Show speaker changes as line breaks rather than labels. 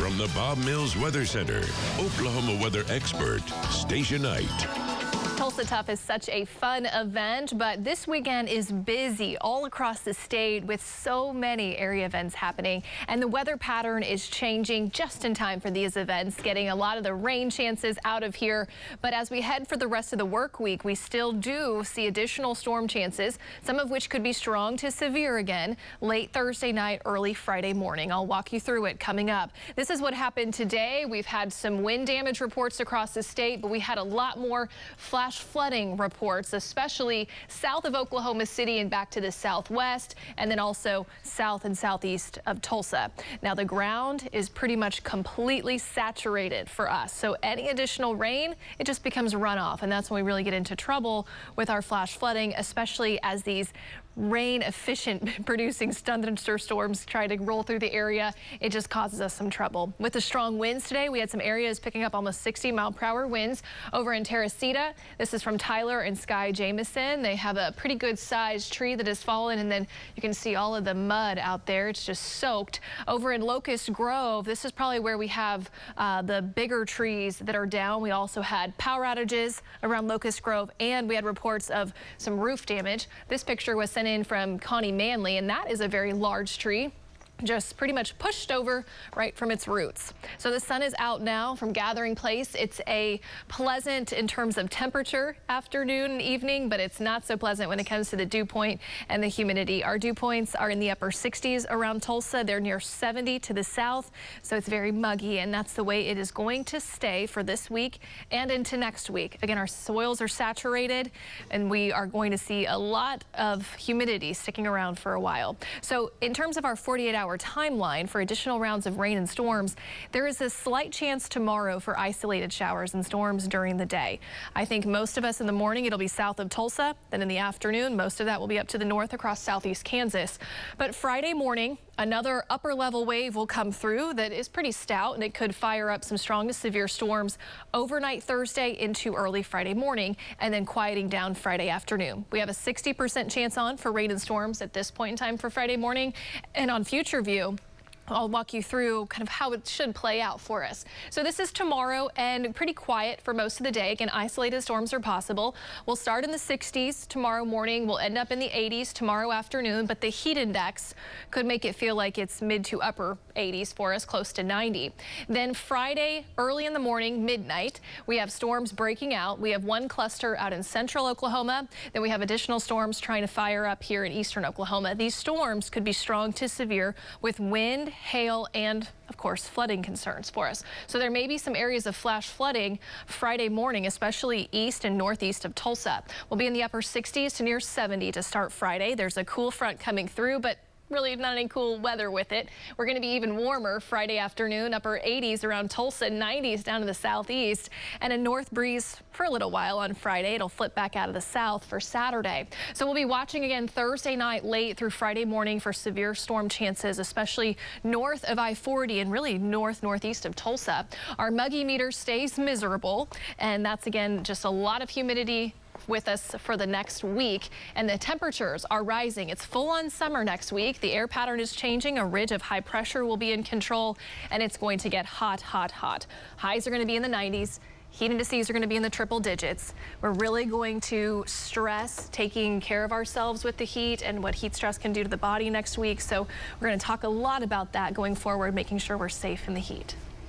From the Bob Mills Weather Center, Oklahoma weather expert Stacia Knight.
Tulsa Tough is such a fun event, but this weekend is busy all across the state with so many area events happening, and the weather pattern is changing just in time for these events, getting a lot of the rain chances out of here. But as we head for the rest of the work week, we still do see additional storm chances, some of which could be strong to severe again late Thursday night, early Friday morning. I'll walk you through it coming up. This is what happened today. We've had some wind damage reports across the state, but we had a lot more flash flooding reports, especially south of Oklahoma City and back to the southwest, and then also south and southeast of Tulsa. Now the ground is pretty much completely saturated for us, so any additional rain, it just becomes runoff, and that's when we really get into trouble with our flash flooding, especially as these rain efficient producing thunderstorms try to roll through the area. It just causes us some trouble. With the strong winds today, we had some areas picking up almost 60-mile-per-hour winds over in Teresita. This is from Tyler and Sky Jamison. They have a pretty good sized tree that has fallen, and then you can see all of the mud out there. It's just soaked. Over in Locust Grove, this is probably where we have the bigger trees that are down. We also had power outages around Locust Grove, and we had reports of some roof damage. This picture was sent in from Connie Manley, and that is a very large tree, just pretty much pushed over right from its roots. So the sun is out now from Gathering Place. It's a pleasant in terms of temperature afternoon and evening, but it's not so pleasant when it comes to the dew point and the humidity. Our dew points are in the upper 60s around Tulsa. They're near 70 to the south, so it's very muggy, and that's the way it is going to stay for this week and into next week. Again, our soils are saturated, and we are going to see a lot of humidity sticking around for a while. So in terms of our 48-hour timeline for additional rounds of rain and storms, there is a slight chance tomorrow for isolated showers and storms during the day. I think most of us in the morning, it'll be south of Tulsa. Then in the afternoon, most of that will be up to the north across southeast Kansas. But Friday morning, another upper level wave will come through that is pretty stout, and it could fire up some strong to severe storms overnight Thursday into early Friday morning, and then quieting down Friday afternoon. We have a 60% chance on for rain and storms at this point in time for Friday morning, and on future view, I'll walk you through kind of how it should play out for us. So this is tomorrow, and pretty quiet for most of the day. Again, isolated storms are possible. We'll start in the 60s tomorrow morning. We'll end up in the 80s tomorrow afternoon, but the heat index could make it feel like it's mid to upper 80s for us, close to 90. Then Friday, early in the morning, midnight, we have storms breaking out. We have one cluster out in central Oklahoma. Then we have additional storms trying to fire up here in eastern Oklahoma. These storms could be strong to severe with wind, hail, and of course flooding concerns for us. So there may be some areas of flash flooding Friday morning, especially east and northeast of Tulsa. We'll be in the upper 60s to near 70 to start Friday. There's a cool front coming through, but really not any cool weather with it. We're going to be even warmer Friday afternoon, upper 80s around Tulsa, 90s down to the southeast, and a north breeze for a little while on Friday. It'll flip back out of the south for Saturday. So we'll be watching again Thursday night late through Friday morning for severe storm chances, especially north of I-40 and really northeast of Tulsa. Our muggy meter stays miserable, and that's again just a lot of humidity with us for the next week, and the temperatures are rising. It's full-on summer next week. The air pattern is changing. A ridge of high pressure will be in control, and it's going to get hot, hot, hot. Highs are going to be in the 90s. Heat indices are going to be in the triple digits. We're really going to stress taking care of ourselves with the heat and what heat stress can do to the body next week. So we're going to talk a lot about that going forward, making sure we're safe in the heat.